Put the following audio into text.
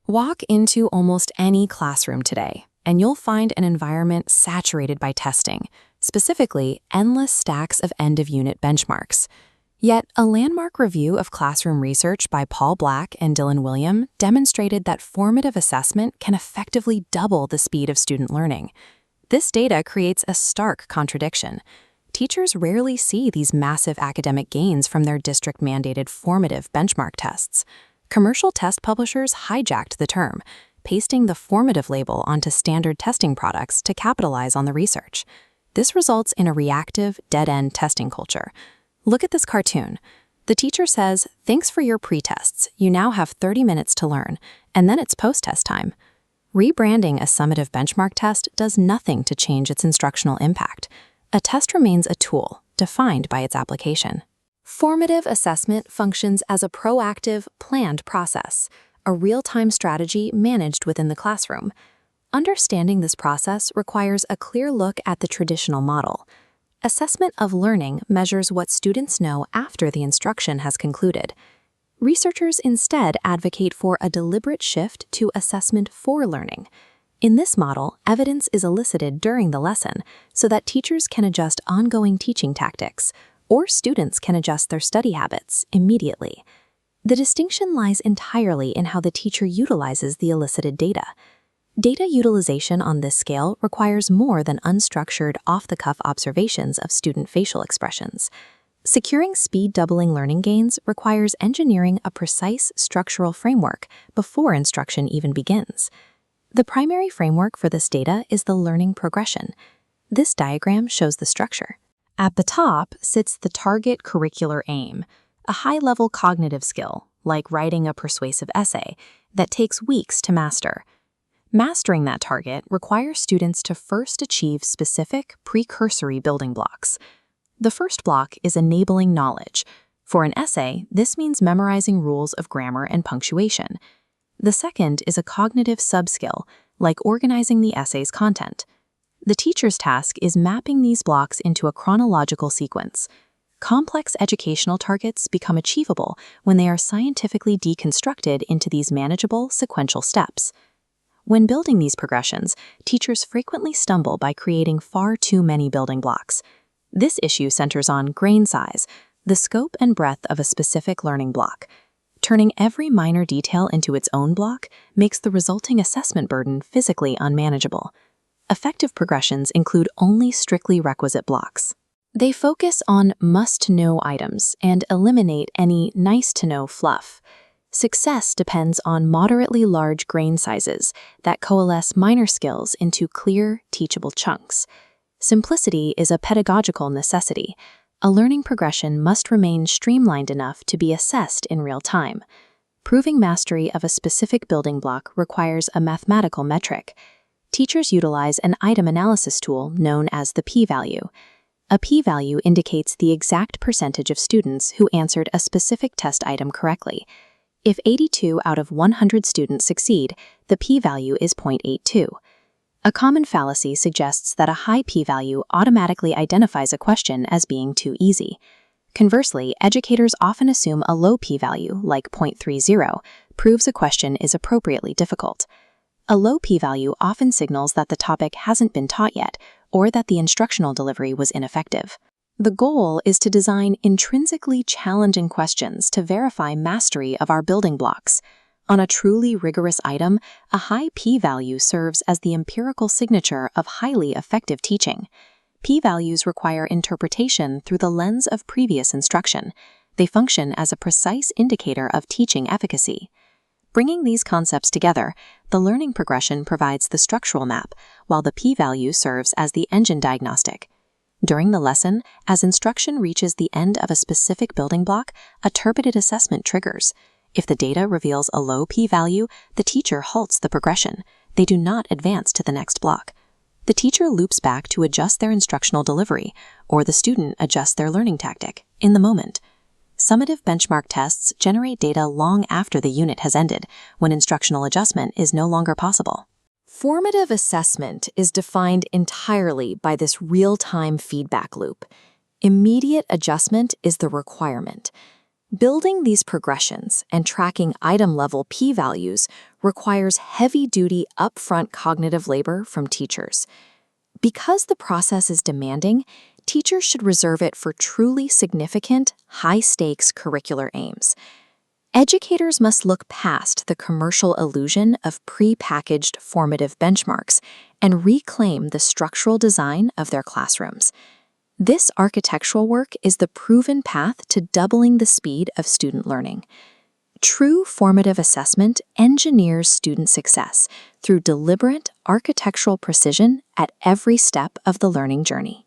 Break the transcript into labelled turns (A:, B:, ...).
A: Walk into almost any classroom today, and you'll find an environment saturated by testing, specifically endless stacks of end-of-unit benchmarks. Yet, a landmark review of classroom research by Paul Black and Dylan William demonstrated that formative assessment can effectively double the speed of student learning. This data creates a stark contradiction. Teachers rarely see these massive academic gains from their district-mandated formative benchmark tests. Commercial test publishers hijacked the term, pasting the formative label onto standard testing products to capitalize on the research. This results in a reactive, dead-end testing culture. Look at this cartoon. The teacher says, "Thanks for your pre-tests. You now have 30 minutes to learn," and then it's post-test time. Rebranding a summative benchmark test does nothing to change its instructional impact. A test remains a tool, defined by its application. Formative assessment functions as a proactive, planned process, a real-time strategy managed within the classroom. Understanding this process requires a clear look at the traditional model. Assessment of learning measures what students know after the instruction has concluded. Researchers instead advocate for a deliberate shift to assessment for learning. In this model, evidence is elicited during the lesson so that teachers can adjust ongoing teaching tactics, or students can adjust their study habits immediately. The distinction lies entirely in how the teacher utilizes the elicited data. Data utilization on this scale requires more than unstructured, off-the-cuff observations of student facial expressions. Securing speed-doubling learning gains requires engineering a precise structural framework before instruction even begins. The primary framework for this data is the learning progression. This diagram shows the structure. At the top sits the target curricular aim, a high-level cognitive skill, like writing a persuasive essay, that takes weeks to master. Mastering that target requires students to first achieve specific precursory building blocks. The first block is enabling knowledge. For an essay, this means memorizing rules of grammar and punctuation. The second is a cognitive subskill, like organizing the essay's content. The teacher's task is mapping these blocks into a chronological sequence. Complex educational targets become achievable when they are scientifically deconstructed into these manageable, sequential steps. When building these progressions, teachers frequently stumble by creating far too many building blocks. This issue centers on grain size, the scope and breadth of a specific learning block. Turning every minor detail into its own block makes the resulting assessment burden physically unmanageable. Effective progressions include only strictly requisite blocks. They focus on must-know items and eliminate any nice-to-know fluff. Success depends on moderately large grain sizes that coalesce minor skills into clear, teachable chunks. Simplicity is a pedagogical necessity. A learning progression must remain streamlined enough to be assessed in real time. Proving mastery of a specific building block requires a mathematical metric. Teachers utilize an item analysis tool known as the p-value. A p-value indicates the exact percentage of students who answered a specific test item correctly. If 82 out of 100 students succeed, the p-value is 0.82. A common fallacy suggests that a high p-value automatically identifies a question as being too easy. Conversely, educators often assume a low p-value, like 0.30, proves a question is appropriately difficult. A low p-value often signals that the topic hasn't been taught yet, or that the instructional delivery was ineffective. The goal is to design intrinsically challenging questions to verify mastery of our building blocks. On a truly rigorous item, a high p-value serves as the empirical signature of highly effective teaching. P-values require interpretation through the lens of previous instruction. They function as a precise indicator of teaching efficacy. Bringing these concepts together, the learning progression provides the structural map, while the p-value serves as the engine diagnostic. During the lesson, as instruction reaches the end of a specific building block, a targeted assessment triggers. If the data reveals a low p-value, the teacher halts the progression. They do not advance to the next block. The teacher loops back to adjust their instructional delivery, or the student adjusts their learning tactic, in the moment. Summative benchmark tests generate data long after the unit has ended, when instructional adjustment is no longer possible. Formative assessment is defined entirely by this real-time feedback loop. Immediate adjustment is the requirement. Building these progressions and tracking item-level p-values requires heavy-duty upfront cognitive labor from teachers. Because the process is demanding, teachers should reserve it for truly significant, high-stakes curricular aims. Educators must look past the commercial illusion of pre-packaged formative benchmarks and reclaim the structural design of their classrooms. This architectural work is the proven path to doubling the speed of student learning. True formative assessment engineers student success through deliberate architectural precision at every step of the learning journey.